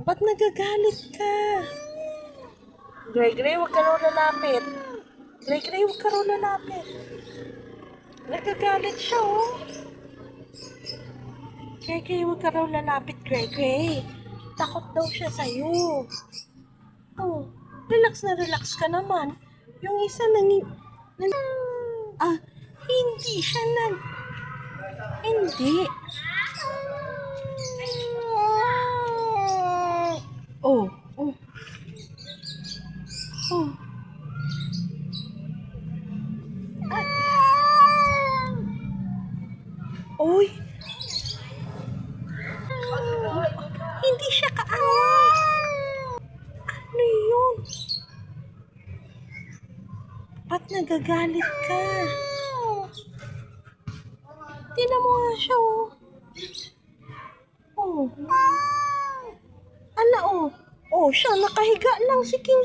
Ba't nagagalit ka? Gray, huwag ka raw lalapit. Gray, huwag ka raw lalapit. Nagagalit siya, oh. Gray, huwag ka raw lalapit, Gray. Takot daw siya sa'yo. Oh, relax ka naman. Yung isa hindi siya Hindi. Oh. Uy. Hindi siya kaaway. Ano yun? Ba't nagagalit ka? Tingnan mo nga siya, oh. Oh. Ala, oh. Oh, siya, nakahiga lang si King.